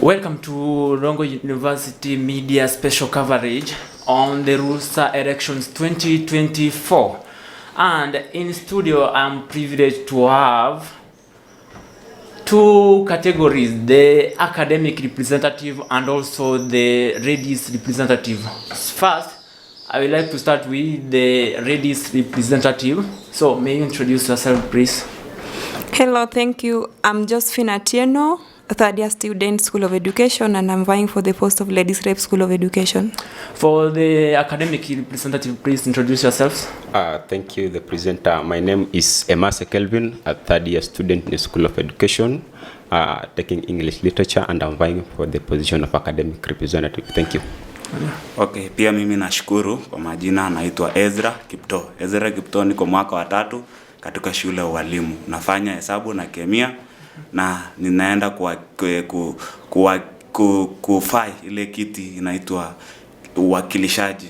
Welcome to Rongo University Media Special Coverage on the Rooster Elections 2024. And in studio, I'm privileged to have two categories, the academic representative and also the Redis representative. First, I would like to start with the Redis representative. So may you introduce yourself, please? Hello, thank you. I'm Josephine Atieno, a third-year student, School of Education, and I'm vying for the post of Ladies Rep, School of Education. For the academic representative, please introduce yourselves. Thank you, the presenter. My name is Emase Kelvin, a third-year student in the School of Education, taking English Literature, and I'm vying for the position of academic representative. Thank you. Okay, pia mimi nashukuru. Kwa majina naitwa Ezra Kipto. Ezra Kipto, niko mwaka wa 3 katika shule ya walimu. Nafanya hesabu na kemia na ninaenda kufai ile kiti inaitwa uwakilishaji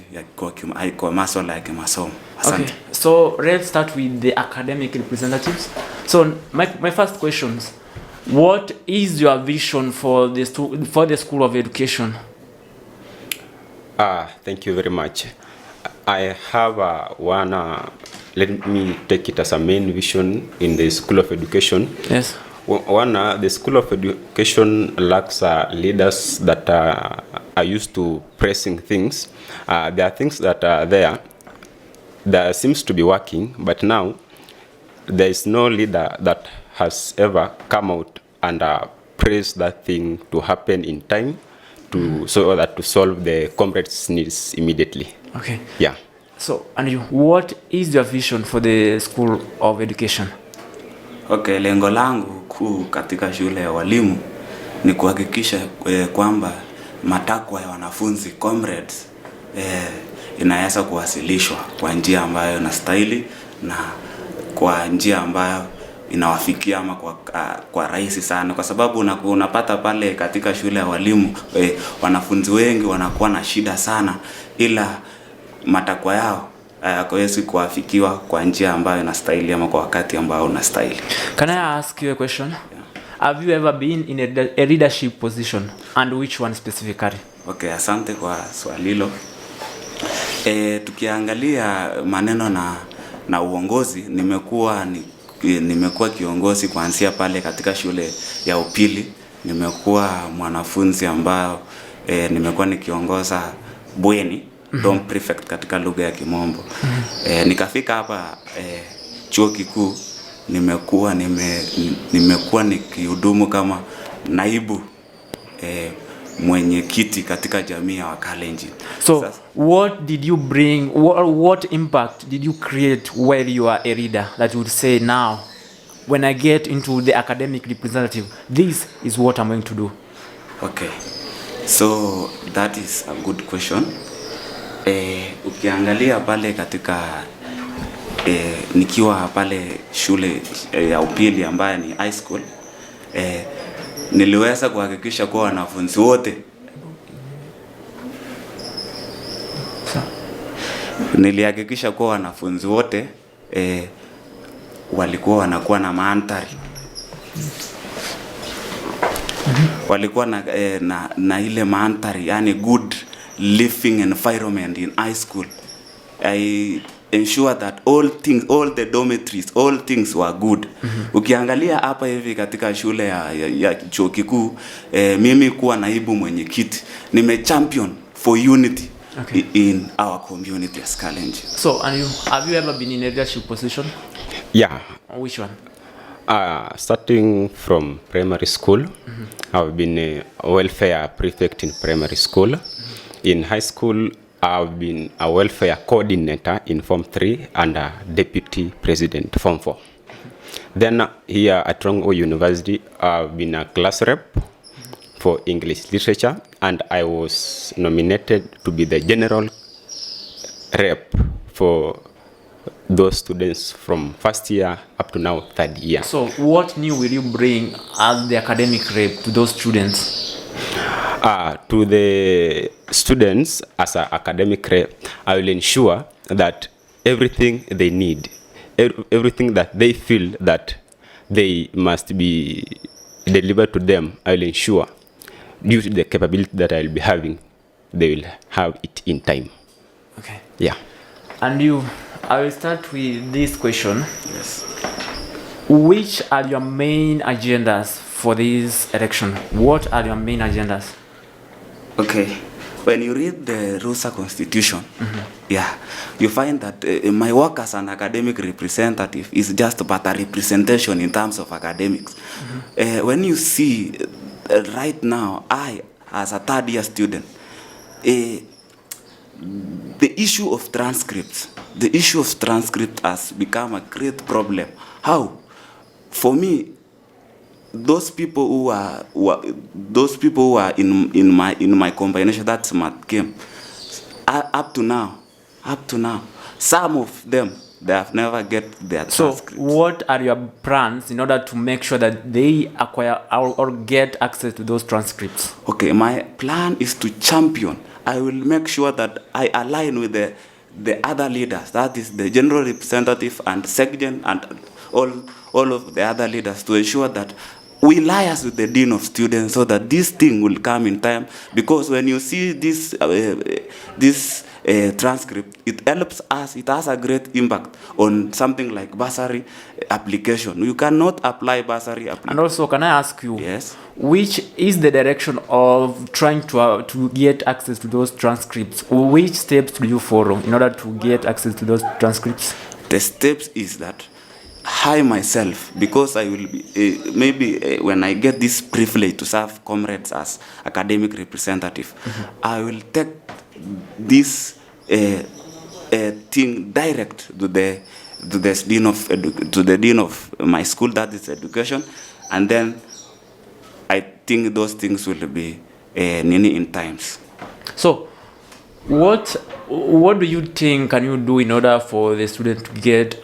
kwa masuala ya kimasomo. Asante. Okay, so let's start with the academic representatives. So my first questions, what is your vision for the School of Education? Thank you very much. I have let me take it as a main vision in the School of Education. Yes. The School of Education lacks leaders that are used to pressing things. There are things that are there that seems to be working, but now there is no leader that has ever come out and praised that thing to happen in time, so that to solve the comrades' needs immediately. Okay. Yeah. So, and you, what is your vision for the School of Education? Okay, lengo langu kuu katika shule ya walimu ni kuhakikisha kwamba matakwa ya wanafunzi comrades inaweza kuwasilishwa kwa njia ambayo inastahili na kwa njia ambayo inawafikia ama kwa rahisi sana, kwa sababu unapata pale katika shule ya walimu wanafunzi wengi wanakuwa na shida sana, ila matakwa yao hayawezi kuafikiwa kwa njia ambayo inastahili ama kwa wakati ambao unastahili. Can I ask you a question? Yeah. Have you ever been in a leadership position, and which one specifically? Okay, asante kwa swali hilo. Tukiangalia maneno na uongozi, nimekuwa kiongozi kuanzia pale katika shule ya upili. Nimekuwa mwanafunzi ambao nimekuwa nikiongoza bweni, dorm prefect katika lugha ya Kimombo. Nikafika hapa chuo kikuu, nimekuwa nikihudumu kama naibu mwenye kiti katika jamii ya Wakalenjin. So what did you bring, what impact did you create while you are a leader that you would say, now when I get into the academic representative, this is what I'm going to do? Okay, so that is a good question. Ukiangalia pale katika nikiwa pale shule ya upili ambayo ni high school, niliweza kuhakikisha kwa wanafunzi wote walikuwa wanakuwa na mandhari, walikuwa na ile mandhari, yani good living environment in high school. I ensure that all the dormitories, all things were good. Ukiangalia hapa hivi katika shule ya chuo kikuu, mimi kuwa naibu mwenyekiti, champion for unity. Okay. In our community as Kalenjin. So, and have you ever been in a leadership position? Yeah. Which one? Starting from primary school, I've been a welfare prefect in primary school. In high school, I've been a welfare coordinator in Form 3 and a deputy president Form 4. Then here at Rongo University, I've been a class rep for English Literature, and I was nominated to be the general rep for those students from first year up to now 3rd year. So what new will you bring as the academic rep to those students? To the students as an academic rep, I will ensure that everything they need, everything that they feel that they must be delivered to them, I will ensure due to the capability that I'll be having, they will have it in time. Okay. Yeah. And you, I will start with this question. Yes. Which are your main agendas for this election? What are your main agendas? Okay. When you read the Rusa Constitution, yeah, you find that my work as an academic representative is just but a representation in terms of academics. When you see right now, I, as a third-year student, the issue of transcripts has become a great problem. How? For me, those people who are in my combination, that smart game, up to now, some of them, they have never get their transcripts. So what are your plans in order to make sure that they acquire or get access to those transcripts? Okay, my plan is to champion. I will make sure that I align with the other leaders, that is the general representative and section and all of the other leaders, to ensure that we liaise with the dean of students so that this thing will come in time. Because when you see this transcript, it helps us, it has a great impact on something like bursary application. You cannot apply bursary application. And also, can I ask you, yes, which is the direction of trying to get access to those transcripts? Which steps do you follow in order to get access to those transcripts? The steps is that I myself, because I will be, maybe when I get this privilege to serve comrades as academic representative, I will take this thing direct to the dean of my school, that is education, and then I think those things will be in times. So, what do you think can you do in order for the student to get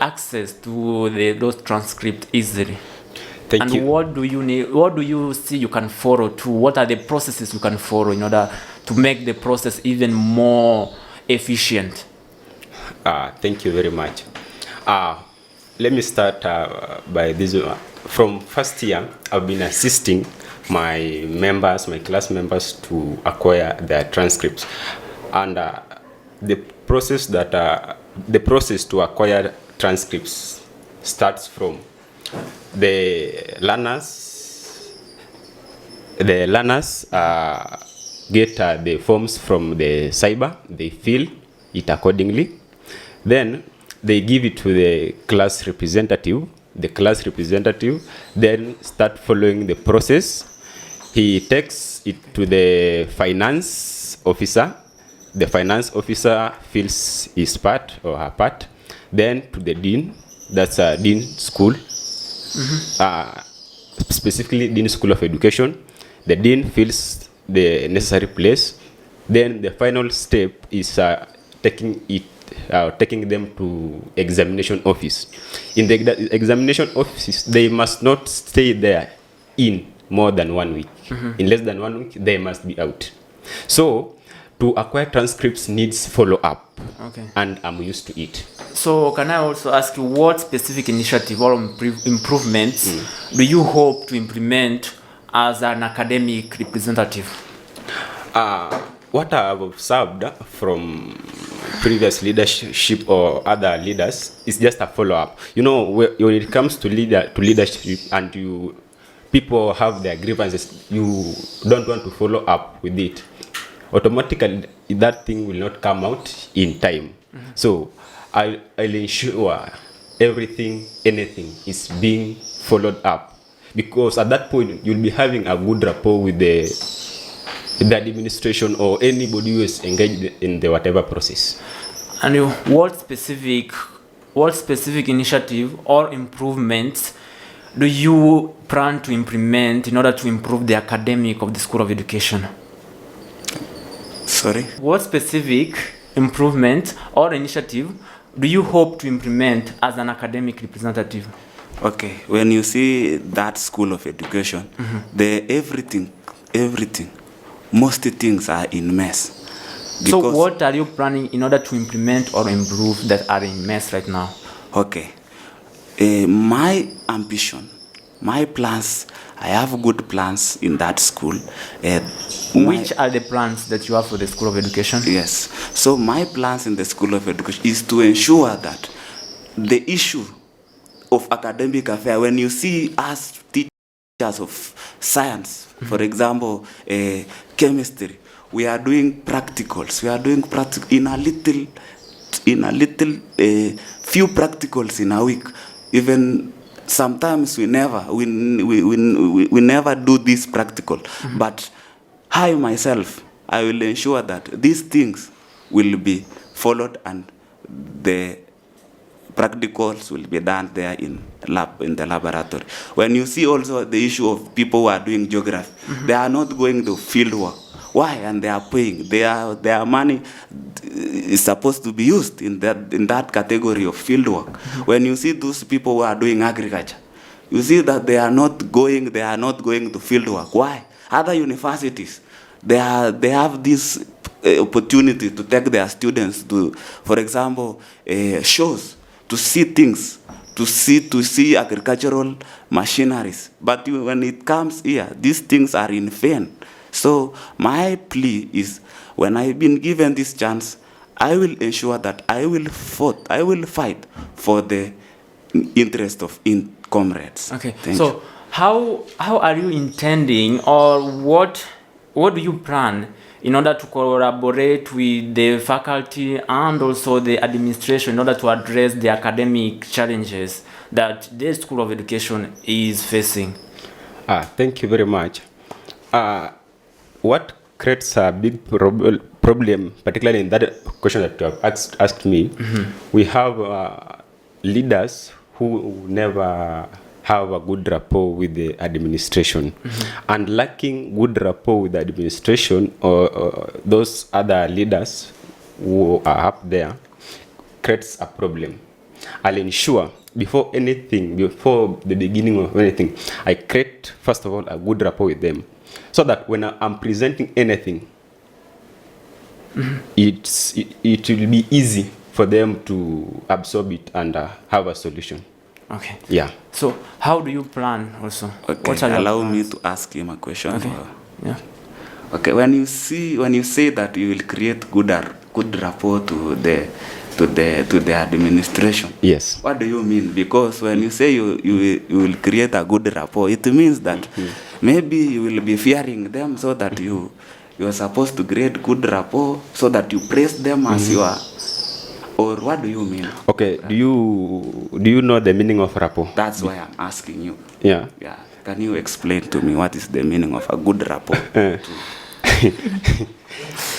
access to those transcripts easily? Thank you. What do you need? What do you see you can follow to? What are the processes you can follow in order to make the process even more efficient? Thank you very much. Let me start by this. From first year, I've been assisting my class members to acquire their transcripts, and the process to acquire transcripts starts from the learners get the forms from the cyber, they fill it accordingly, then they give it to the class representative. The class representative then start following the process. He takes it to the finance officer. The finance officer fills his part or her part. Then to the dean, that's a dean school, specifically Dean School of Education. The dean fills the necessary place. Then the final step is taking them to examination office. In the examination office, they must not stay there in more than 1 week. In less than 1 week, they must be out. So, to acquire transcripts needs follow-up, and I'm used to it. So, can I also ask you what specific initiative or improvements do you hope to implement as an academic representative? What I have observed from previous leadership or other leaders is just a follow-up. You know, when it comes to leadership and people have their grievances, you don't want to follow up with it. Automatically, that thing will not come out in time. So, I'll ensure anything is being followed up, because at that point you'll be having a good rapport with the administration or anybody who is engaged in the whatever process. And what specific initiative or improvements do you plan to implement in order to improve the academic of the School of Education? Sorry? What specific improvement or initiative do you hope to implement as an academic representative? Okay, when you see that School of Education, everything, most things are in mess. So what are you planning in order to implement or improve that are in mess right now? Okay, my ambition my plans, I have good plans in that school. Which are the plans that you have for the School of Education? Yes. So my plans in the School of Education is to ensure that the issue of academic affair, when you see us teachers of science, for example, chemistry, we are doing practicals. We are doing in a little few practicals in a week. Even sometimes we never do this practical. But I myself, I will ensure that these things will be followed and the practicals will be done there in the laboratory. When you see also the issue of people who are doing geography, they are not going to field work. Why? And they are paying. Their money is supposed to be used in that category of field work. When you see those people who are doing agriculture, you see that they are not going to field work. Why? Other universities, they have this opportunity to take their students to, for example, shows, to see things, to see agricultural machineries. But when it comes here, these things are in vain. So my plea is, when I've been given this chance, I will ensure that I will fight for the interest of comrades. Okay. Thank so you. How are you intending, or what do you plan in order to collaborate with the faculty and also the administration in order to address the academic challenges that the School of Education is facing? Thank you very much. What creates a big problem, particularly in that question that you have asked me, we have leaders who never have a good rapport with the administration. And lacking good rapport with the administration or those other leaders who are up there creates a problem. I'll ensure before the beginning of anything, I create, first of all, a good rapport with them, so that when I'm presenting anything, it will be easy for them to absorb it and have a solution. Okay. Yeah. So how do you plan also? Okay, allow me to ask him a question. Okay. Yeah. Okay, when you say that you will create good rapport to the administration. Yes. What do you mean? Because when you say you will create a good rapport, it means that maybe you will be fearing them, so that you are supposed to create good rapport so that you praise them as you are. Or what do you mean? Okay, do you know the meaning of rapport? That's why I'm asking you. Yeah. Yeah. Can you explain to me what is the meaning of a good rapport?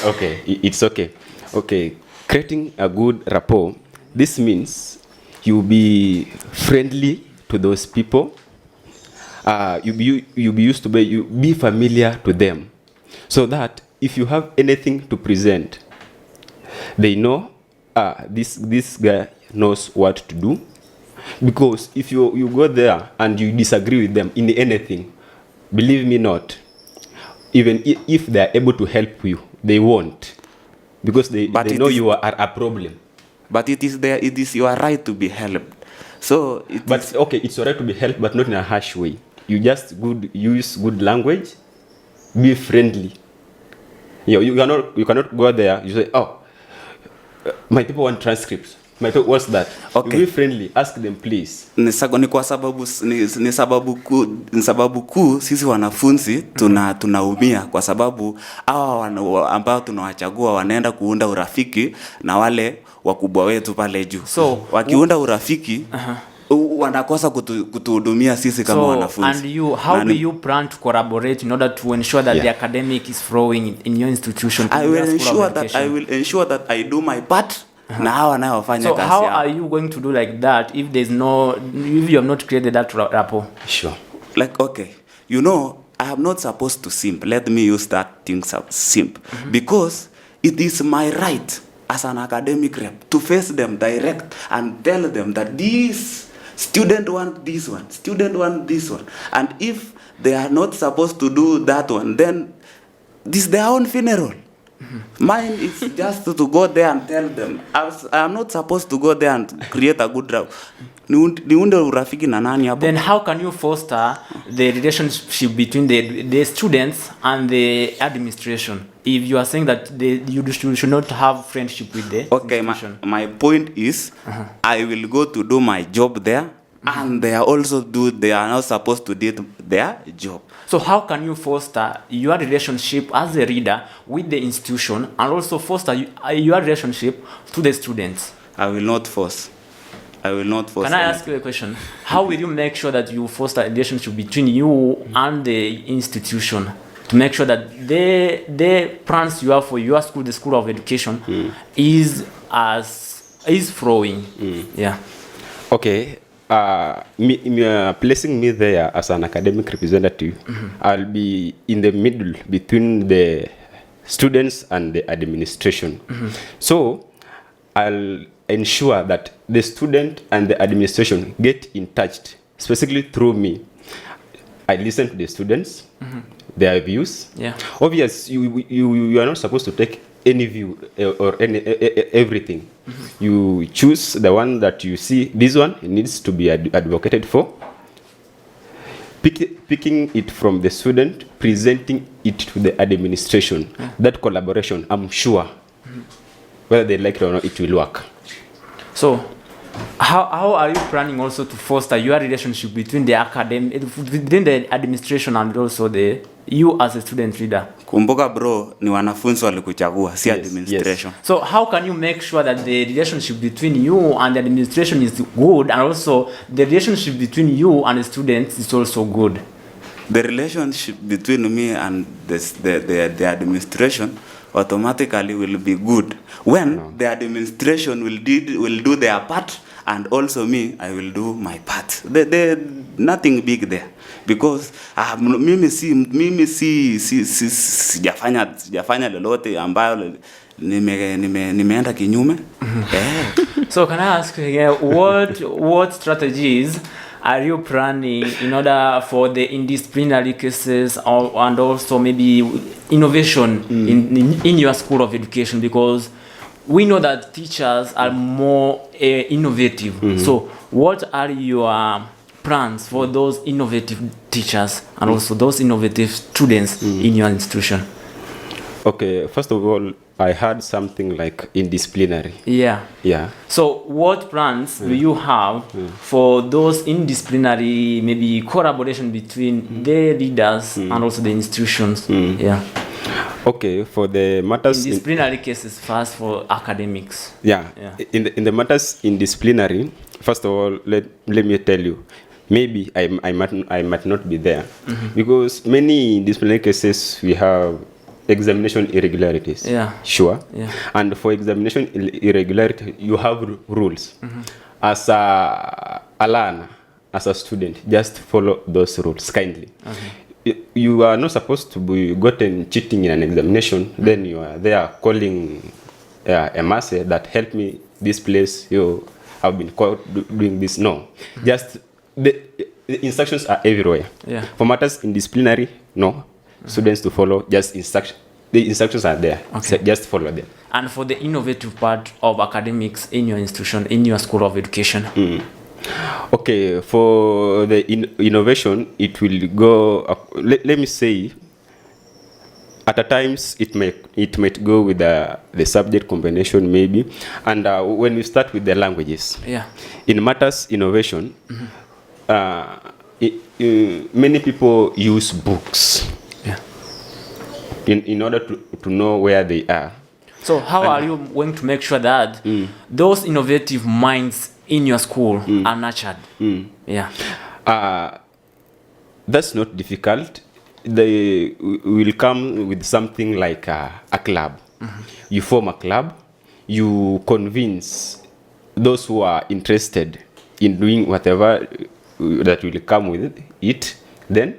Okay, it's okay. Okay, creating a good rapport, this means you be friendly to those people. You be familiar to them, so that if you have anything to present, they know this guy knows what to do. Because if you go there and you disagree with them in anything, believe me not, even if they are able to help you, they won't, because they know you are a problem. But it is your right to be helped. So okay, it's your right to be helped, but not in a harsh way. You just use good language, be friendly. You cannot go there. You say, oh, my people want transcripts. My people, what's that? Okay. You be friendly. Ask them, please. Ni sababu kuu sisi wanafunzi tunaumia kwa sababu hawa ambao tunawachagua wanaenda kuunda urafiki na wale wakubwa wetu pale juu. So wakiunda urafiki wanakosa kutuhudumia sisi kama wanafunzi. And how do you plan to collaborate in order to ensure that the academic is flowing in your institution? I will ensure that I do my part. Na hawa nao wafanya kazi. So how are you going to do like that if if you have not created that rapport? Sure. Like, okay, I am not supposed to simp. Let me use that thing, simp. Because it is my right as an academic rep to face them direct and tell them that this student want this one, student want this one. And if they are not supposed to do that one, then this is their own funeral. Mine is just to go there and tell them. I am not supposed to go there and create a good rapport. niunde urafiki na nani hapo? Then how can you foster the relationship between the students and the administration if you are saying that you should not have friendship with the institution? My point is, I will go to do my job there, and they are not supposed to do their job. So how can you foster your relationship as a reader with the institution and also foster your relationship to the students? I will not force. Can I ask you a question? How will you make sure that you foster a relationship between you and the institution to make sure that the plans you have for your school, the School of Education, is flowing? Yeah. Okay. Placing me there as an academic representative, I'll be in the middle between the students and the administration. So I'll ensure that the student and the administration get in touch, specifically through me. I listen to the students, their views. Yeah. Obviously, you are not supposed to take any view or everything. You choose the one that you see, this one needs to be advocated for. Picking it from the student, presenting it to the administration. That collaboration, I'm sure, whether they like it or not, it will work. So, how are you planning also to foster your relationship between the administration and also you as a student leader? Kumbuka bro, ni wanafunzi walikuchagua, si administration. Yes. So how can you make sure that the relationship between you and the administration is good, and also the relationship between you and the students is also good? The relationship between me and the administration automatically will be good when the administration will do their part, and also me, I will do my part. There nothing big there, because mimi sijafanya lolote ambayo nimeenda kinyume. So can I ask you what strategies are you planning in order for the indisciplinary cases and also maybe innovation in your School of Education? Because we know that teachers are more innovative. So what are your plans for those innovative teachers and also those innovative students in your institution? Okay, first of all, I heard something like indisciplinary. Yeah. So what plans do you have for those indisciplinary, maybe collaboration between the leaders and also the institutions? Yeah. Okay, for the matters in disciplinary cases, first for academics. Yeah. In the matters in disciplinary, first of all, let me tell you, maybe I might not be there, because many disciplinary cases we have examination irregularities. Yeah. Sure. Yeah. And for examination irregularity, you have rules. As a learner, as a student, just follow those rules kindly. You are not supposed to be gotten cheating in an examination. Then you are there calling a master that help me this place. You have been caught doing this. No, just the instructions are everywhere. Yeah. For matters in disciplinary, no. Students to follow just instruction. The instructions are there. Okay. So just follow them. And for the innovative part of academics in your institution, in your School of Education? Okay, for the innovation, it will go, let me say, at times it might go with the subject combination maybe. And when we start with the languages, in matters innovation, many people use books in order to know where they are. So how are you going to make sure that those innovative minds in your school are nurtured? Yeah. That's not difficult. They will come with something like a club. You form a club. You convince those who are interested in doing whatever that will come with it. Then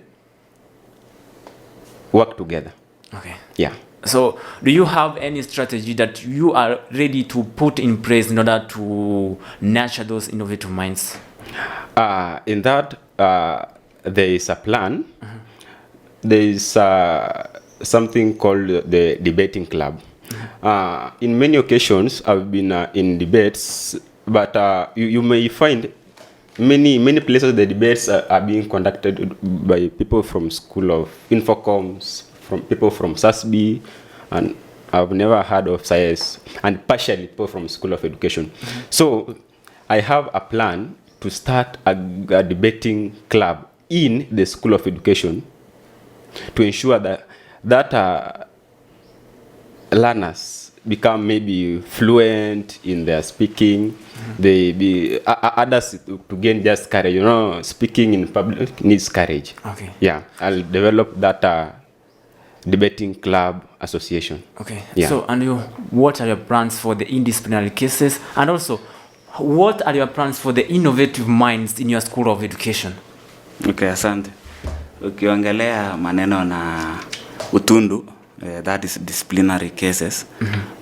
work together. Okay. Yeah. So do you have any strategy that you are ready to put in place in order to nurture those innovative minds? In that, there is a plan. There is something called the debating club. In many occasions, I've been in debates, but you may find many places the debates are being conducted by people from School of Infocoms, from people from SASB, and I've never heard of science, and partially people from School of Education. So I have a plan to start a debating club in the School of Education to ensure that learners become maybe fluent in their speaking. They be others to gain just courage. You know, speaking in public needs courage. Okay. Yeah, I'll develop that debating club association. Okay. Yeah. So, and what are your plans for the indisciplinary cases, and also what are your plans for the innovative minds in your School of Education? Okay, asante. Ukiongelea maneno na utundu, that is disciplinary cases,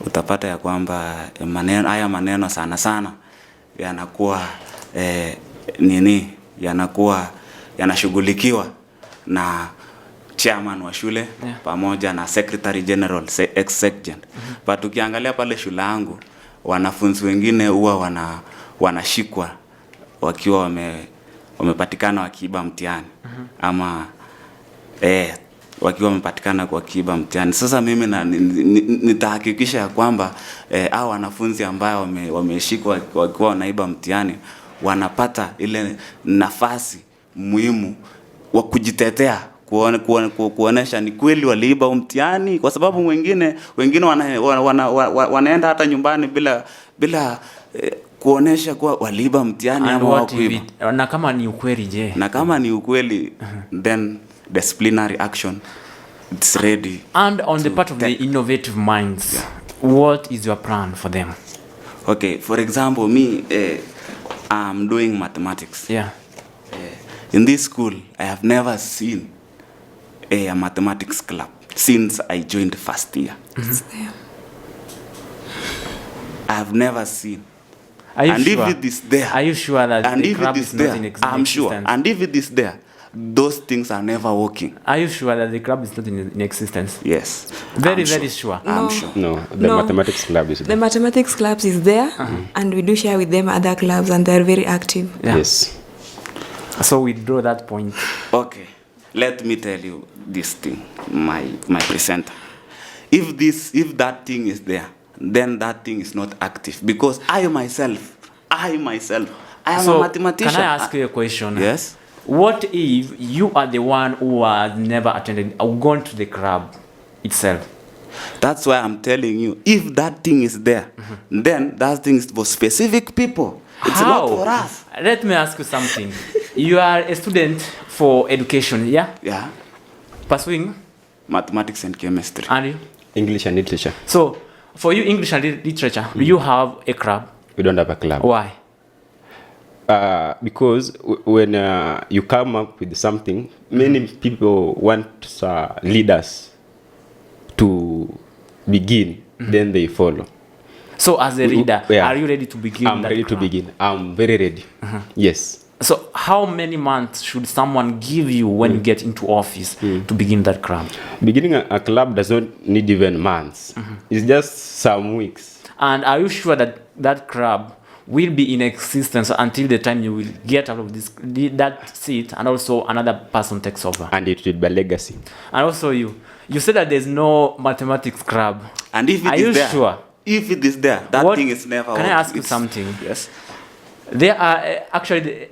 utapata ya kwamba haya maneno sana sana yanakuwa yanashughulikiwa na chairman wa shule pamoja na secretary general, ex-secgen. But ukiangalia pale shule yangu, wanafunzi wengine huwa wanashikwa wakiwa wamepatikana wakiiba mtihani, ama wakiwa wamepatikana kwa kiiba mtihani. Sasa mimi nitahakikisha ya kwamba hao wanafunzi ambao wameshikwa wakiwa wanaiba mtihani wanapata ile nafasi muhimu wa kujitetea, kuonesha ni kweli waliiba mtihani, kwa sababu wengine wanaenda hata nyumbani bila kuonesha kuwa waliiba mtihani ama wakuiba. Na kama ni ukweli je? Na kama ni ukweli, then disciplinary action, it's ready. And on the part of the innovative minds, what is your plan for them? Okay, for example, me, I'm doing mathematics. Yeah. In this school, I have never seen a mathematics club since I joined first year. It's there. I have never seen. Are you and sure? if it is there, are you sure that and the if club it is is there, not in existence? I'm sure. And if it is there, those things are never working. Are you sure that the club is not in existence? Yes. Very sure. I'm sure. No, the mathematics club is there. The mathematics clubs is there, and we do share with them other clubs, and they're very active. Yeah. Yes. So we draw that point. Okay, let me tell you this thing, my presenter. If that thing is there, then that thing is not active, because I myself, I am a mathematician. Can I ask you a question? Yes. What if you are the one who has never attended or gone to the club itself? That's why I'm telling you, if that thing is there, then that thing is for specific people. It's not for us. Let me ask you something. You are a student for education, yeah? Yeah. Pursuing? Mathematics and chemistry. And you? English and literature. So, for you, English and literature, you have a club? We don't have a club. Why? Because when you come up with something, many people want leaders to begin, then they follow. So as a reader, are you ready to begin? I'm ready to begin. I'm very ready. Yes. So how many months should someone give you when you get into office to begin that club? Beginning a club does not need even months. It's just some weeks. And are you sure that that club will be in existence until the time you will get out of that seat, and also another person takes over? And it will be a legacy. And also you said that there's no mathematics club. And if it are is you there, sure? If it is there, that thing is never. Can I ask you something? Yes. There are actually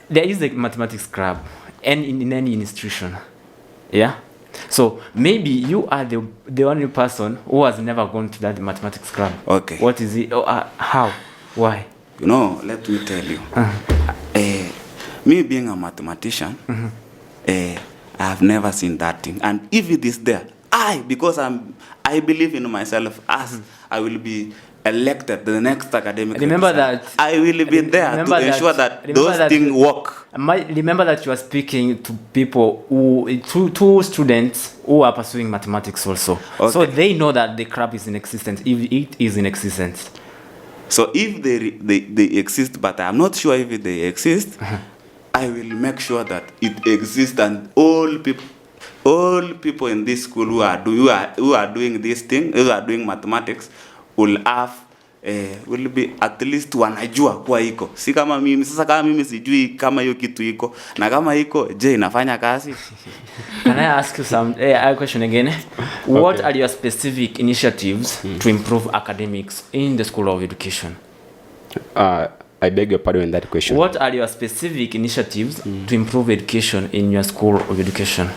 there is a mathematics club, and in any institution, yeah. So maybe you are the only person who has never gone to that mathematics club. Okay. What is it? How? Why? You know, let me tell you. Me being a mathematician, I have never seen that thing. And if it is there, because I believe in myself, as I will be elected the next academic. Remember that I will be there to ensure that those things work. Remember that you are speaking to people two students who are pursuing mathematics also. Okay. So they know that the club is in existence, if it is in existence. So if they exist, but I'm not sure if they exist, I will make sure that it exists, and all people in this school who are doing this thing, who are doing mathematics, will have will be at least wanajua kuwa iko. Si kama mimi sasa, kama mimi sijui kama hiyo kitu iko, na kama iko je inafanya kazi? Can I ask you a question again? What are your specific initiatives to improve academics in the School of Education? I beg your pardon in that question. What are your specific initiatives to improve education in your School of Education?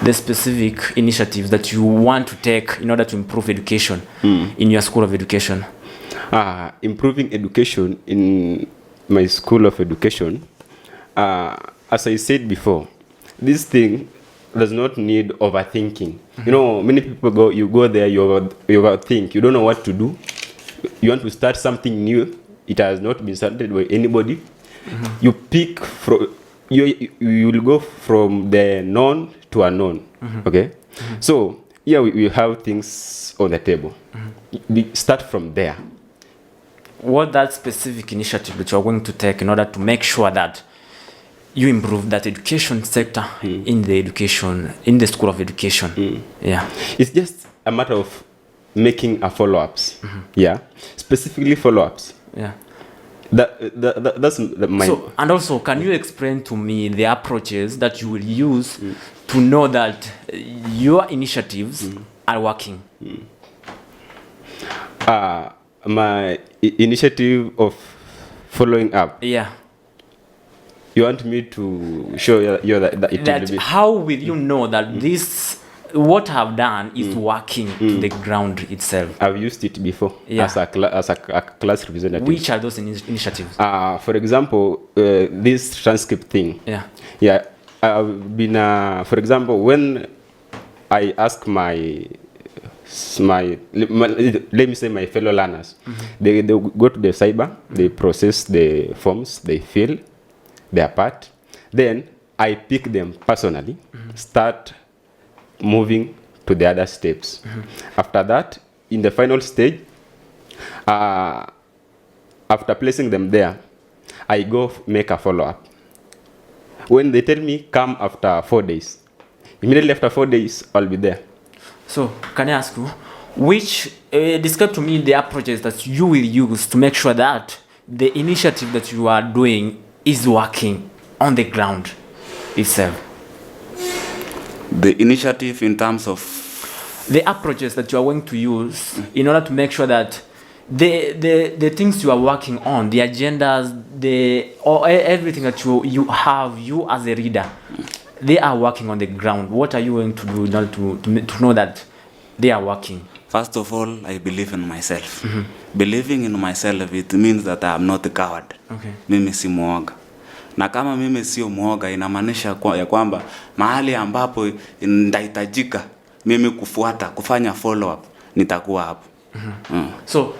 The specific initiatives that you want to take in order to improve education in your School of Education. Improving education in my School of Education, as I said before, this thing does not need overthinking. You know, many people you go there, you overthink, you don't know what to do. You want to start something new, it has not been started by anybody. You pick from, you will go from the known to unknown. Okay? So here we have things on the table. We start from there. What that specific initiative that you are going to take in order to make sure that you improve that education sector in the School of Education? Yeah. It's just a matter of making a follow-ups. Yeah. Specifically follow-ups. Yeah. That's my... So, and also, can you explain to me the approaches that you will use to know that your initiatives are working? My initiative of following up. Yeah. You want me to show you that it will be... How will you know that this, what I've done is working to the ground itself? I've used it before as a class representative. Which are those initiatives? For example, this transcript thing. Yeah. Yeah. I've been, for example, when I ask my let me say my fellow learners, they go to the cyber, they process the forms, they fill their part, then I pick them personally, start moving to the other steps. After that, in the final stage, after placing them there, I go make a follow-up. When they tell me come after 4 days, immediately after 4 days, I'll be there. So, can I ask you, which, describe to me the approaches that you will use to make sure that the initiative that you are doing is working on the ground itself? The initiative in terms of... The approaches that you are going to use in order to make sure that the things you are working on, the agendas, everything that you have, you as a reader, they are working on the ground. What are you going to do in order to know that they are working? First of all, I believe in myself. Believing in myself, it means that I am not a coward. Okay. Mimi si mwoga. Na kama mimi sio mwoga, inamaanisha ya kwamba mahali ambapo ndahitajika mimi kufanya follow up, nitakuwa hapo. So,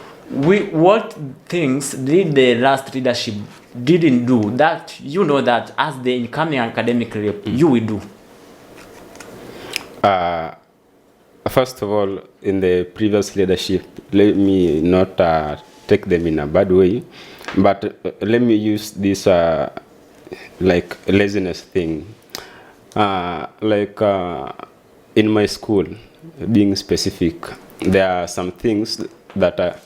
what things did the last leadership didn't do that you know that as the incoming academic rep you will do? First of all, in the previous leadership, let me not take them in a bad way, but let me use this like laziness thing. In my school, being specific, there are some things that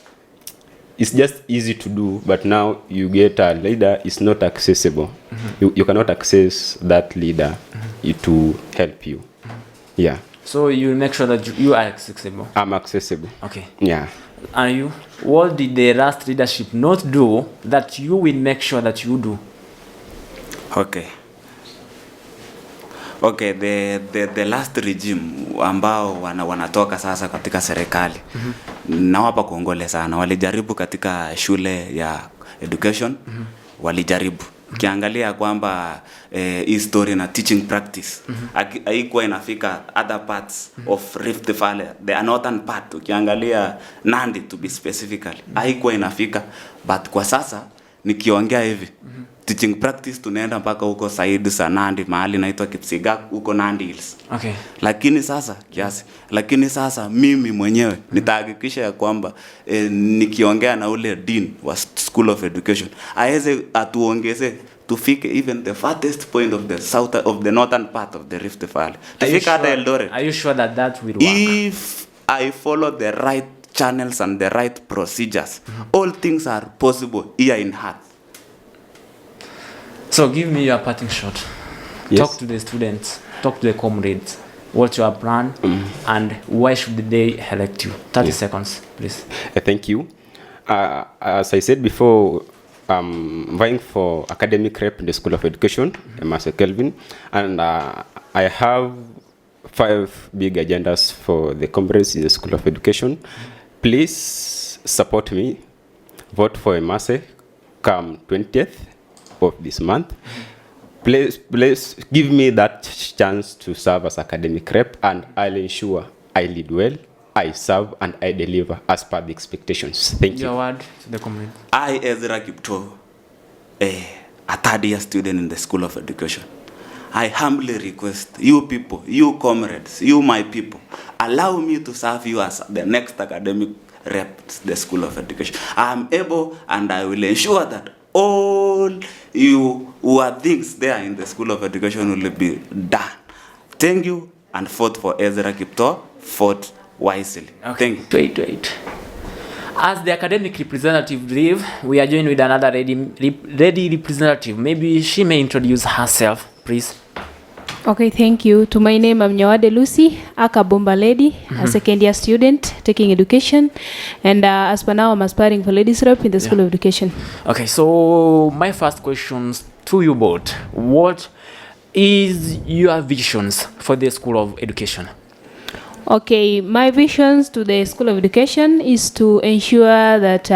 it's just easy to do, but now you get a leader, it's not accessible. You cannot access that leader to help you. Yeah. So you make sure that you are accessible. I'm accessible. Okay. Yeah. And you, what did the last leadership not do that you will make sure that you do? Okay. Okay, the last regime ambao wanatoka sasa katika serikali, nawapa kongole sana. Walijaribu katika shule ya education, walijaribu. Ukiangalia kwamba history na teaching practice haikuwa inafika other parts of Rift Valley, the northern part. Ukiangalia Nandi to be specifically, haikuwa inafika, but kwa sasa nikiongea hivi teaching practice tunaenda mpaka huko Said Sanandi, mahali naitwa Kipsigak, huko Nandi Hills. Okay. Lakini sasa mimi mwenyewe nitahakikisha ya kwamba nikiongea na ule dean wa School of Education aweze atuongeze tufike even the farthest point of the south of the northern part of the Rift Valley. Tufike hata Eldoret. Are you sure that will work? If I follow the right channels and the right procedures, all things are possible here in Hearth. So give me your parting shot. Yes. Talk to the students, talk to the comrades. What's your plan and why should they elect you? 30 seconds, please. Thank you. As I said before, I'm vying for academic rep in the School of Education, Master Kelvin, and I have 5 big agendas for the comrades in the School of Education. Please support me. Vote for Emase come 20th of this month. Please give me that chance to serve as academic rep, and I'll ensure I lead well, I serve, and I deliver as per the expectations. Thank you. Your word to the community. I, Ezra Kipto, a third-year student in the School of Education, I humbly request you people, you comrades, you my people, allow me to serve you as the next academic rep to the School of Education. I am able, and I will ensure that all you who are things there in the School of Education will be done. Thank you, and vote for Ezra Kipto, vote wisely. Okay. Thank you. Wait. As the academic representative leave, we are joined with another ready representative. Maybe she may introduce herself, please. Okay, thank you. To my name, I'm Nyawade Lucy, a Kabomba lady, a second-year student taking education, and as per now, I'm aspiring for ladies rep in the School of Education. Okay, so my first questions to you both. What is your visions for the School of Education? Okay, my visions to the School of Education is to ensure that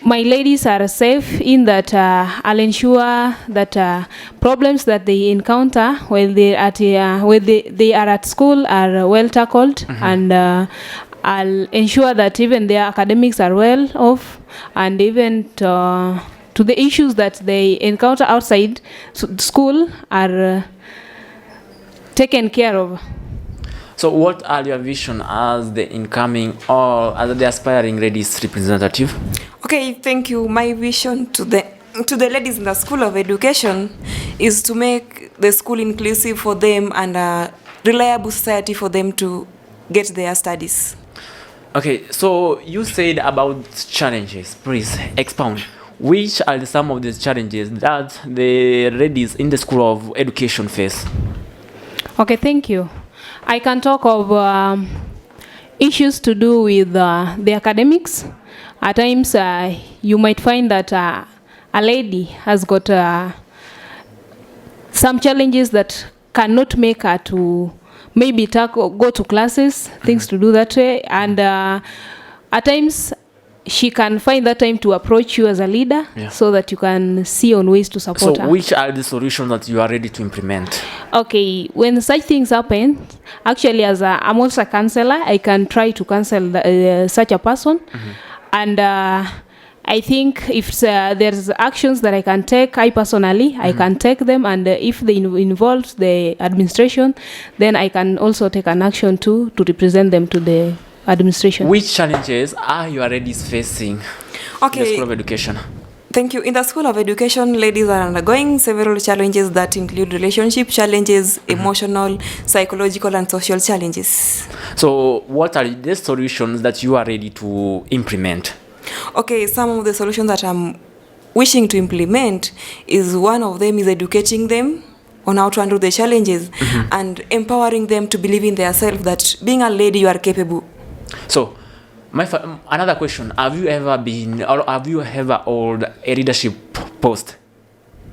my ladies are safe, in that I'll ensure that problems that they encounter while they are at school are well tackled, and I'll ensure that even their academics are well off, and even to the issues that they encounter outside school are taken care of. So what are your vision as the incoming or as the aspiring ladies representative? Okay, thank you. My vision to the ladies in the School of Education is to make the school inclusive for them and a reliable society for them to get their studies. Okay, so you said about challenges. Please expound. Which are some of these challenges that the ladies in the School of Education face? Okay, thank you. I can talk of issues to do with the academics. At times, you might find that a lady has got some challenges that cannot make her to maybe go to classes, things to do that way. And at times, she can find that time to approach you as a leader, so that you can see on ways to support her. So which are the solutions that you are ready to implement? Okay, when such things happen, actually I'm also a counselor, I can try to counsel such a person. And I think if there's actions that I can take, I personally, I can take them, and if they involve the administration, then I can also take an action to represent them to the administration. Which challenges are you already facing in the School of Education? Thank you. In the School of Education, ladies are undergoing several challenges that include relationship challenges, emotional, psychological, and social challenges. So what are the solutions that you are ready to implement? Okay, some of the solutions that I'm wishing to implement is, one of them is educating them on how to handle the challenges and empowering them to believe in themselves, that being a lady, you are capable. So, another question: have you ever held a leadership post,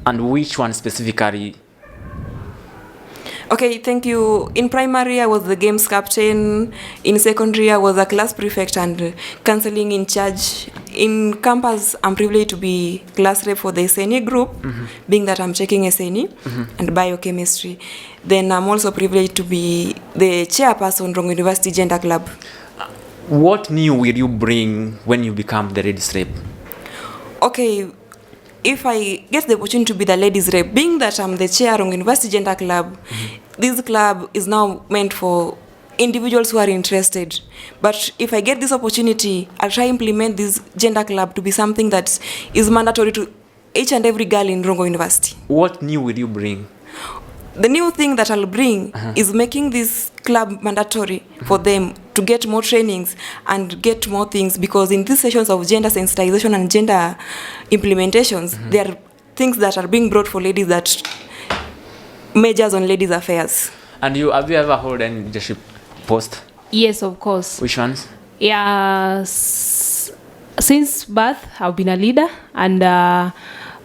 and which one specifically? Okay, thank you. In primary, I was the games captain. In secondary, I was a class prefect and counseling in charge. In campus, I'm privileged to be class rep for the SNE group, being that I'm checking SNE and biochemistry. Then I'm also privileged to be the chairperson from University Gender Club. What new will you bring when you become the ladies rep? Okay, if I get the opportunity to be the ladies rep, being that I'm the chair of University Gender Club, this club is now meant for individuals who are interested. But if I get this opportunity, I'll try to implement this gender club to be something that is mandatory to each and every girl in Rongo University. What new will you bring? The new thing that I'll bring is making this club mandatory for them to get more trainings and get more things, because in these sessions of gender sensitization and gender implementations, there are things that are being brought for ladies that majors on ladies' affairs. And have you ever held any leadership post? Yes, of course. Which ones? Yeah, since birth, I've been a leader, and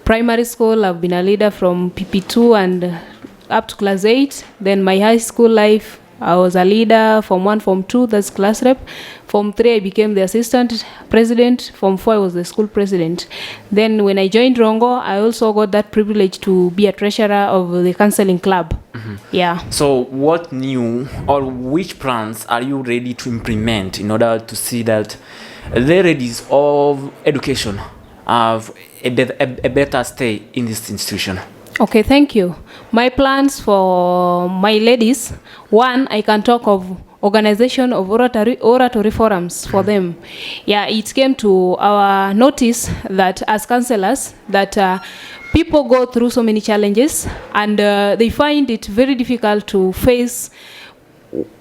primary school, I've been a leader from PP2 and up to class 8. Then my high school life, I was a leader. Form 1, Form 2, that's class rep. Form 3, I became the assistant president. Form 4, I was the school president. Then when I joined Rongo, I also got that privilege to be a treasurer of the counseling club. Yeah. So what new or which plans are you ready to implement in order to see that the ladies of education have a better stay in this institution? Okay, thank you. My plans for my ladies, one, I can talk of organization of oratory forums for them. Yeah, it came to our notice that as counselors, that people go through so many challenges, and they find it very difficult to face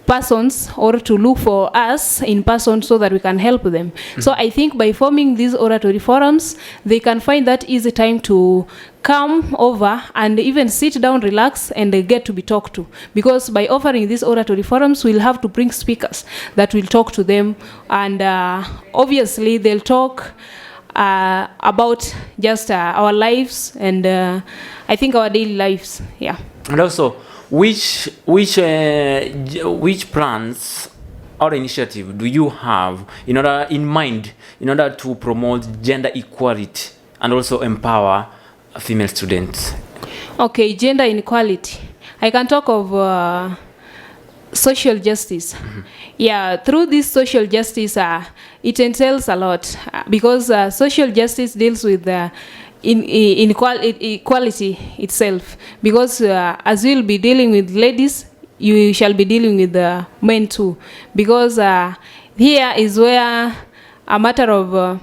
persons or to look for us in person so that we can help them. So I think by forming these oratory forums, they can find that easy time to come over and even sit down, relax, and get to be talked to. Because by offering these oratory forums, we'll have to bring speakers that will talk to them, and obviously they'll talk about just our lives and I think our daily lives. Yeah. And also, which plans or initiative do you have in mind in order to promote gender equality and also empower female students? Okay, gender inequality. I can talk of social justice. Yeah, through this social justice, it entails a lot because social justice deals with equality itself, because as you'll be dealing with ladies, you shall be dealing with the men too, because here is where a matter of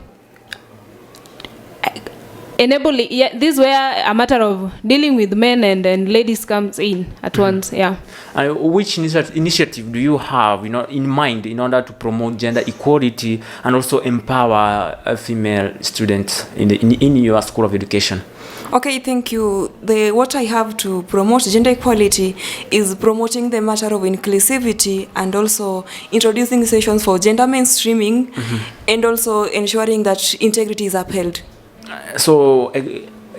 enabling, this is where a matter of dealing with men and ladies comes in at once. Yeah. And which initiative do you have in mind in order to promote gender equality and also empower female students in your school of education? Okay, thank you. What I have to promote gender equality is promoting the matter of inclusivity and also introducing sessions for gender mainstreaming and also ensuring that integrity is upheld. So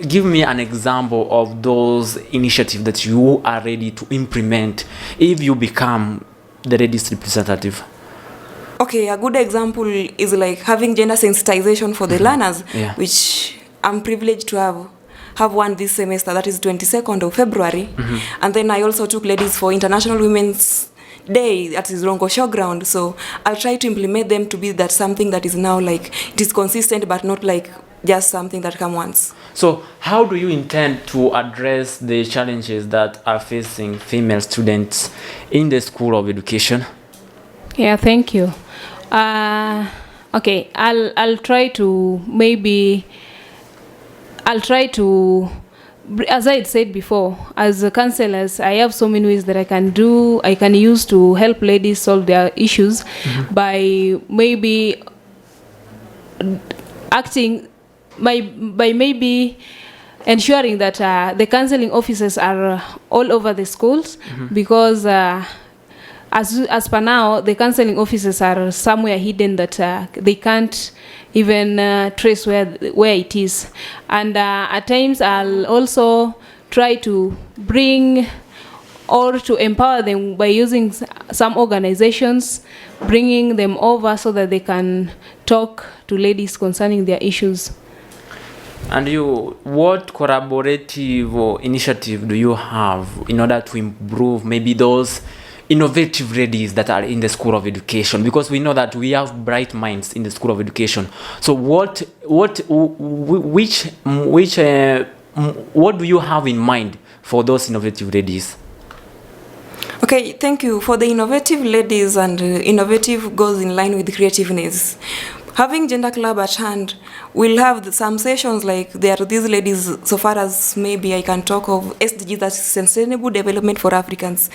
give me an example of those initiatives that you are ready to implement if you become the ladies representative. Okay, a good example is like having gender sensitization for the learners, which I'm privileged to have one this semester, that is 22nd of February. And then I also took ladies for International Women's Day, that is Rongo Showground. So I'll try to implement them to be that something that is now like, it is consistent but not like just something that comes once. So how do you intend to address the challenges that are facing female students in the school of education? Yeah, thank you. Okay, I'll try to, as I had said before, as counselors, I have so many ways that I can use to help ladies solve their issues by maybe acting, by maybe ensuring that the counseling officers are all over the schools, because as per now, the counseling officers are somewhere hidden that they can't even trace where it is. And at times I'll also try to bring or to empower them by using some organizations, bringing them over so that they can talk to ladies concerning their issues. And what collaborative initiative do you have in order to improve maybe those innovative ladies that are in the school of education? Because we know that we have bright minds in the school of education. So what do you have in mind for those innovative ladies? Okay, thank you. For the innovative ladies, and innovative goes in line with creativeness. Having Gender Club at hand, we'll have some sessions like there are these ladies, so far as maybe I can talk of SDGs, that's Sustainable Development for Africans.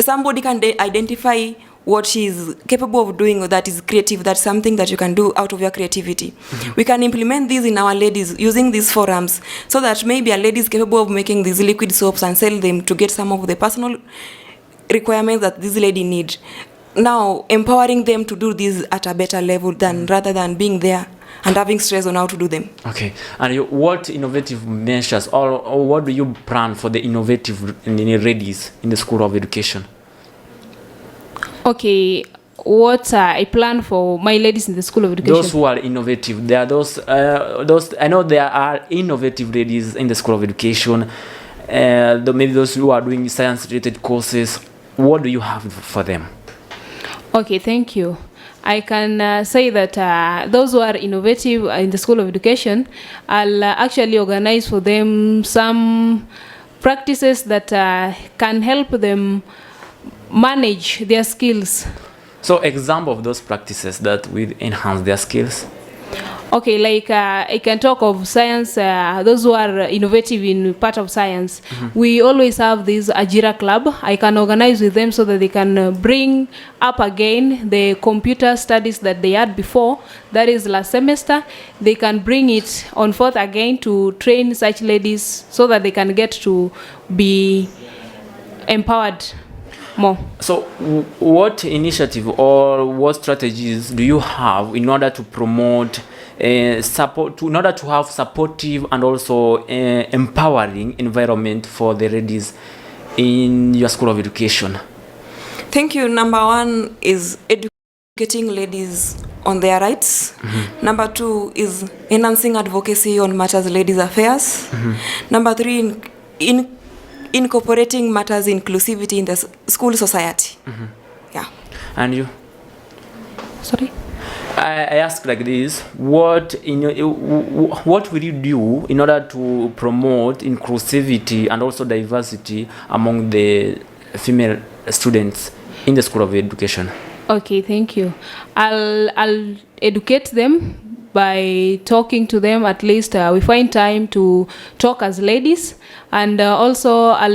Somebody can identify what she's capable of doing, or that is creative, that's something that you can do out of your creativity. We can implement these in our ladies using these forums, so that maybe a lady is capable of making these liquid soaps and sell them to get some of the personal requirements that this lady need. Now empowering them to do this at a better level than rather than being there and having stress on how to do them. Okay, and what innovative measures or what do you plan for the innovative ladies in the School of Education? Okay, what I plan for my ladies in the School of Education? Those who are innovative. There are those I know there are innovative ladies in the School of Education. Maybe those who are doing science-related courses. What do you have for them? Okay, thank you. I can say that those who are innovative in the School of Education, I'll actually organize for them some practices that can help them manage their skills. So example of those practices that will enhance their skills? Okay, like I can talk of science, those who are innovative in part of science. We always have this Ajira club. I can organize with them so that they can bring up again the computer studies that they had before. That is last semester. They can bring it on forth again to train such ladies so that they can get to be empowered more. So what initiative or what strategies do you have in order to promote support, in order to have supportive and also empowering environment for the ladies in your School of Education? Thank you. Number one is educating ladies on their rights. Number two is enhancing advocacy on matters ladies affairs. Number three, incorporating matters inclusivity in the school society. Yeah. And you? Sorry? I ask like this: what will you do in order to promote inclusivity and also diversity among the female students in the School of Education? Okay, thank you. I'll educate them by talking to them. At least we find time to talk as ladies, and also I'll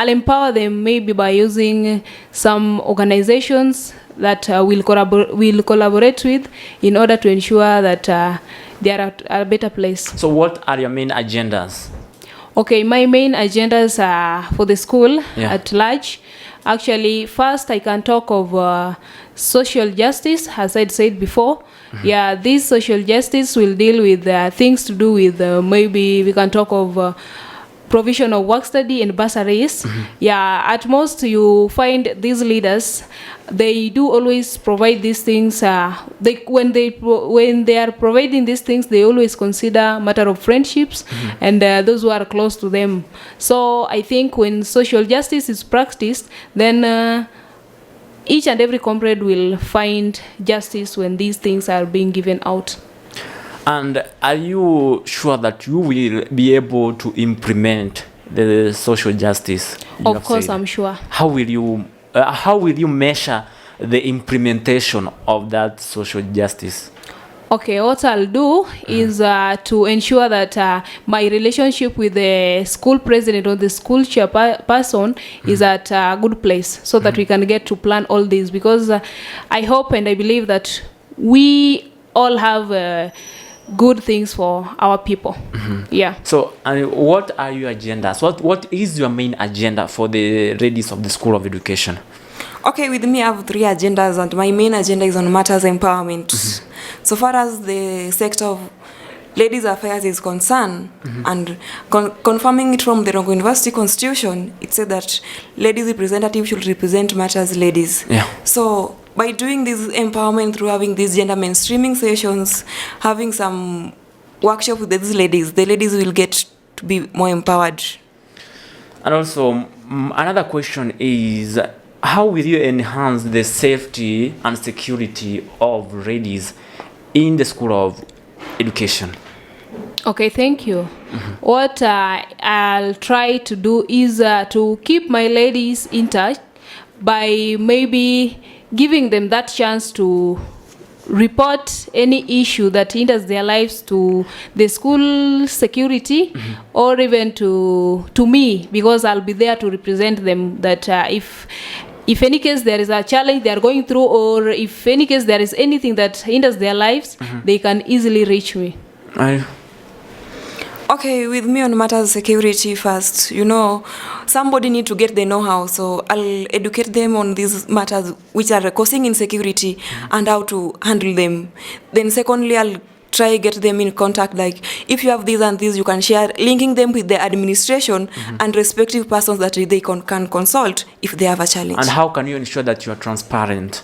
empower them maybe by using some organizations that we'll collaborate with in order to ensure that they are at a better place. So what are your main agendas? Okay, my main agendas for the school at large. Actually, first I can talk of social justice, as I said before. Yeah, this social justice will deal with things to do with maybe we can talk of provision of work study and bursaries. Yeah, at most you find these leaders, they do always provide these things. When they are providing these things, they always consider matter of friendships and those who are close to them. So I think when social justice is practiced, then each and every comrade will find justice when these things are being given out. And are you sure that you will be able to implement the social justice? Of course, I'm sure. How will you measure the implementation of that social justice? Okay, what I'll do is to ensure that my relationship with the school president or the school chairperson is at a good place, so that we can get to plan all this. Because I hope and I believe that we all have good things for our people. Yeah. So, what are your agendas? What is your main agenda for the ladies of the School of Education? Okay, with me I have 3 agendas, and my main agenda is on matters empowerment. So far as the sector of ladies affairs is concerned, and confirming it from the Rongo University Constitution, it said that ladies representative should represent matters ladies. Yeah. So by doing this empowerment through having these gender mainstreaming sessions, having some workshop with these ladies, the ladies will get to be more empowered. And also, another question is, how will you enhance the safety and security of ladies in the School of Education? Okay, thank you. What I'll try to do is to keep my ladies in touch by maybe giving them that chance to report any issue that hinders their lives to the school security, or even to me, because I'll be there to represent them, that if if any case there is a challenge they are going through, or if any case there is anything that hinders their lives, they can easily reach me. Okay, with me on matters security first, you know, somebody need to get the know-how, so I'll educate them on these matters which are causing insecurity and how to handle them. Then secondly, I'll try get them in contact, like if you have these and these, you can share, linking them with the administration and respective persons that they can consult if they have a challenge. And how can you ensure that you are transparent?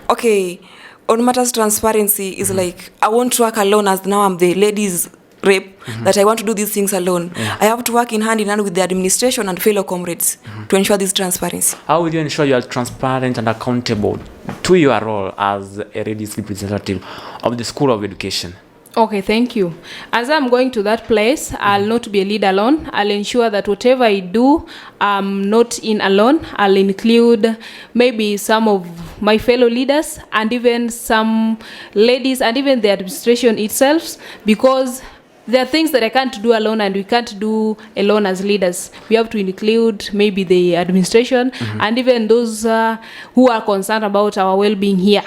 Okay, on matters transparency is like, I won't work alone as now I'm the ladies rep, that I want to do these things alone. I have to work in hand with the administration and fellow comrades to ensure this transparency. How will you ensure you are transparent and accountable to your role as a ladies representative of the School of Education? Okay, thank you. As I'm going to that place, I'll not be a lead alone. I'll ensure that whatever I do, I'm not in alone. I'll include maybe some of my fellow leaders and even some ladies and even the administration itself, because there are things that I can't do alone and we can't do alone as leaders. We have to include maybe the administration and even those who are concerned about our well-being here.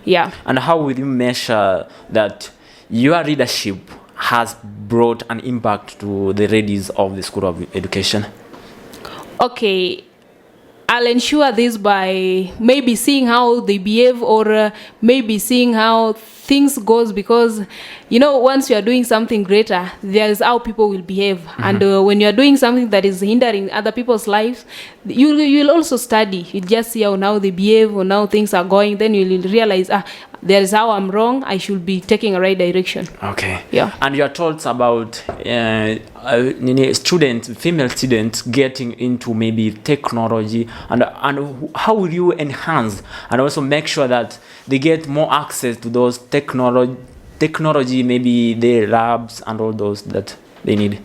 Yeah. And how will you measure that your leadership has brought an impact to the ladies of the School of Education? Okay, I'll ensure this by maybe seeing how they behave, or maybe seeing how things goes, because you know, once you are doing something greater, there is how people will behave. And when you are doing something that is hindering other people's lives, you'll also study. You just see how now they behave or now things are going, then you'll realize, there is how I'm wrong, I should be taking a right direction. Okay. Yeah. And your thoughts about students, female students getting into maybe technology, and how will you enhance and also make sure that they get more access to those technology, maybe the labs and all those that they need?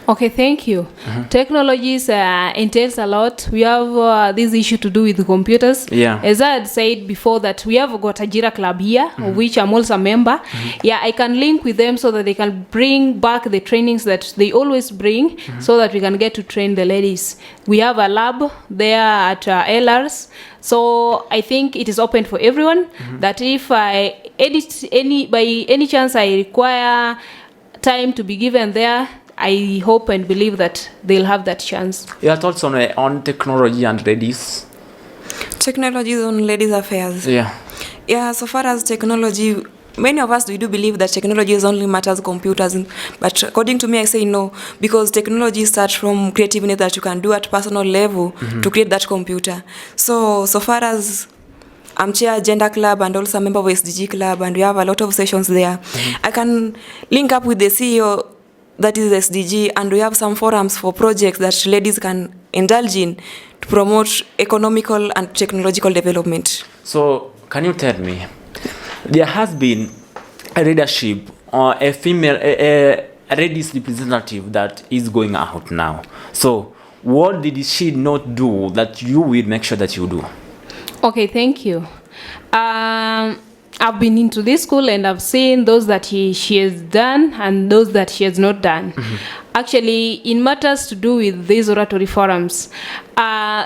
Okay, thank you. Technologies entails a lot. We have this issue to do with the computers. Yeah. As I had said before, that we have got a Jira club here, of which I'm also a member. Yeah, I can link with them so that they can bring back the trainings that they always bring, so that we can get to train the ladies. We have a lab there at LRs. So I think it is open for everyone, that if I by any chance I require time to be given there, I hope and believe that they'll have that chance. Your thoughts on technology and ladies? Technology is on ladies' affairs. Yeah. Yeah, so far as technology, many of us, we do believe that technology is only matters computers, but according to me, I say no, because technology starts from creativeness that you can do at personal level to create that computer. So far as I'm chair Gender Club and also a member of SDG Club, and we have a lot of sessions there. I can link up with the CEO, that is SDG, and we have some forums for projects that ladies can indulge in to promote economical and technological development. So, can you tell me, there has been a leadership or a female, a ladies representative that is going out now. So, what did she not do that you will make sure that you do? Okay, thank you. I've been into this school and I've seen those that she has done and those that she has not done. Actually, in matters to do with these oratory forums,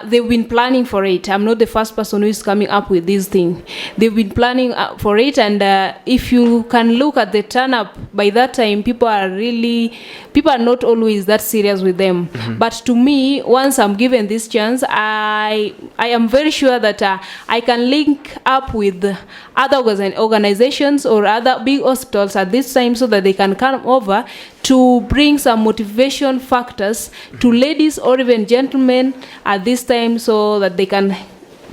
they've been planning for it. I'm not the first person who is coming up with this thing. They've been planning for it, and if you can look at the turn up, by that time, people are not always that serious with them. But to me, once I'm given this chance, I am very sure that I can link up with other organizations or other big hospitals at this time, so that they can come over to bring some motivation factors to ladies or even gentlemen at this time, so that they can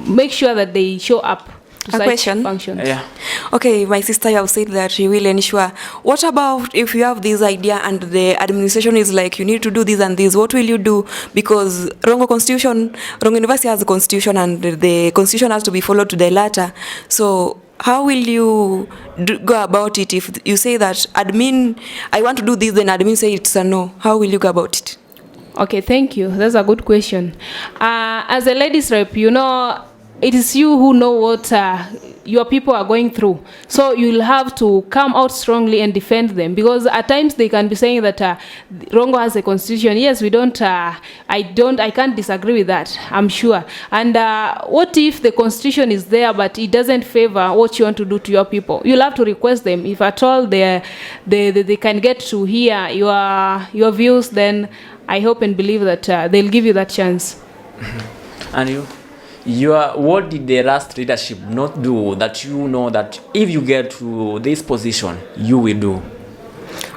make sure that they show up to such functions. Yeah. Okay, my sister, you have said that she will ensure. What about if you have this idea and the administration is like, you need to do this and this, what will you do? Because Rongo University has a constitution, and the constitution has to be followed to the letter. So how will you go about it if you say that admin, I want to do this, then admin say it's a no? How will you go about it? Okay, thank you. That's a good question. As a ladies rep, you know, it is you who know what your people are going through. So you'll have to come out strongly and defend them, because at times they can be saying that Rongo has a constitution. Yes, we don't. I can't disagree with that, I'm sure. And what if the constitution is there, but it doesn't favor what you want to do to your people? You'll have to request them. If at all they can get to hear your views, then I hope and believe that they'll give you that chance. And what did the last leadership not do that you know that if you get to this position, you will do?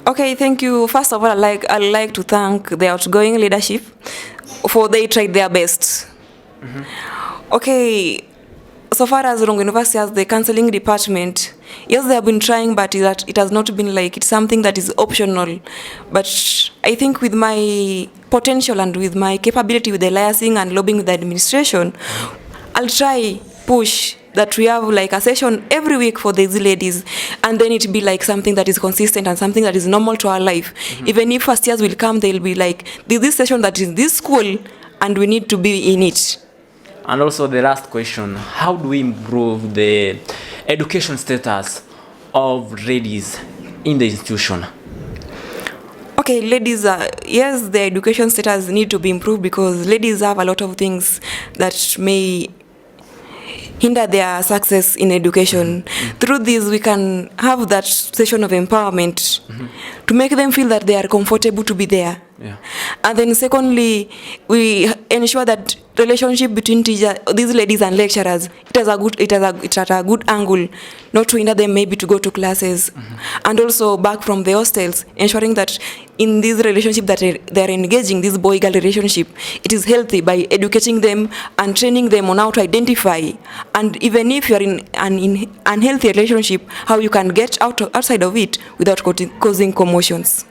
Okay, thank you. First of all, I'd like to thank the outgoing leadership for they tried their best. Okay, so far as Rongo University has the counseling department, yes, they have been trying, but it has not been like it's something that is optional. But I think with my potential and with my capability with the liaising and lobbying with the administration, I'll try push that we have like a session every week for these ladies, and then it be like something that is consistent and something that is normal to our life. Even if first years will come, they'll be like, this session that is in this school and we need to be in it. And also the last question, how do we improve the education status of ladies in the institution? Okay, ladies, yes, the education status need to be improved because ladies have a lot of things that may hinder their success in education. Through this, we can have that session of empowerment to make them feel that they are comfortable to be there. Yeah. And then secondly, we ensure that relationship between teachers, these ladies and lecturers, it's at a good angle, not to hinder them maybe to go to classes. And also back from the hostels, ensuring that in this relationship that they are engaging, this boy-girl relationship, it is healthy by educating them and training them on how to identify. And even if you are in an unhealthy relationship, how you can get outside of it without causing commotions.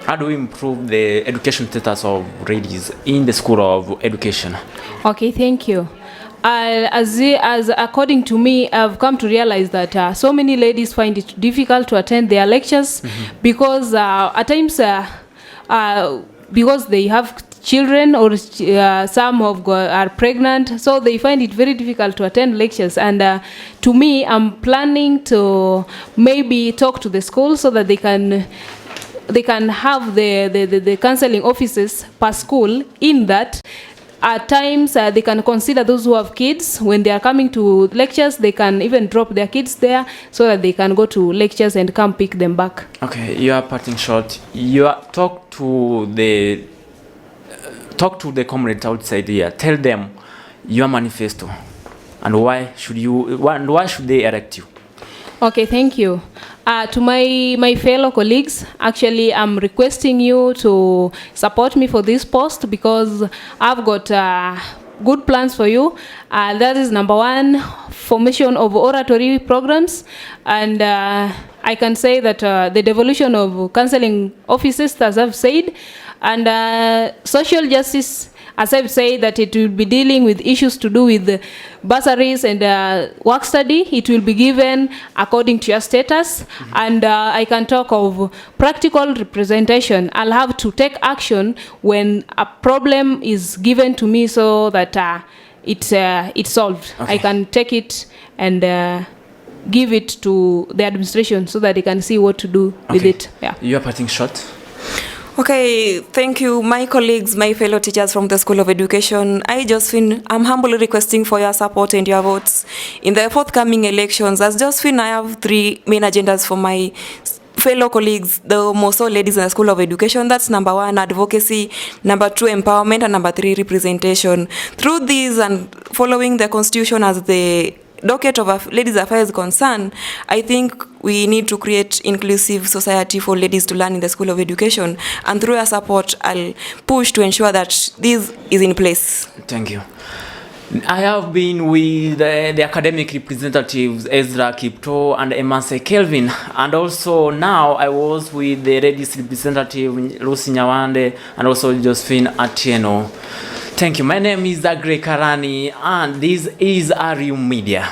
How do we improve the education status of ladies in the School of Education? Okay, thank you. As according to me, I've come to realize that so many ladies find it difficult to attend their lectures because at times because they have children or some are pregnant, so they find it very difficult to attend lectures. And to me, I'm planning to maybe talk to the school so that they can have the counseling offices per school, in that at times they can consider those who have kids when they are coming to lectures. They can even drop their kids there so that they can go to lectures and come pick them back. Okay, you are parting short. You are talk to the comrades outside here. Tell them your manifesto and why should they elect you? Okay, thank you. To my fellow colleagues, actually, I'm requesting you to support me for this post because I've got good plans for you. That is number one, formation of oratory programs, and I can say that the devolution of counseling offices, as I've said, and social justice, as I've said, that it will be dealing with issues to do with bursaries and work study. It will be given according to your status. And I can talk of practical representation. I'll have to take action when a problem is given to me so that it's solved. Okay. I can take it and give it to the administration so that they can see what to do with it. Yeah. You are parting short. Okay, thank you, my colleagues, my fellow teachers from the School of Education. I'm humbly requesting for your support and your votes in the forthcoming elections. As Josephine, I have 3 main agendas for my fellow colleagues, the Moso ladies in the School of Education. That's number 1, advocacy, number 2, empowerment, and number 3, representation. Through these and following the Constitution as the docket of ladies' affairs concern, I think we need to create inclusive society for ladies to learn in the School of Education. And through your support, I'll push to ensure that this is in place. Thank you. I have been with the academic representatives Ezra Kipto and Emanse Kelvin, and also now I was with the ladies representative Lucy Nyawande and also Josephine Atieno. Thank you. My name is Aggrey Karani and this is RU Media.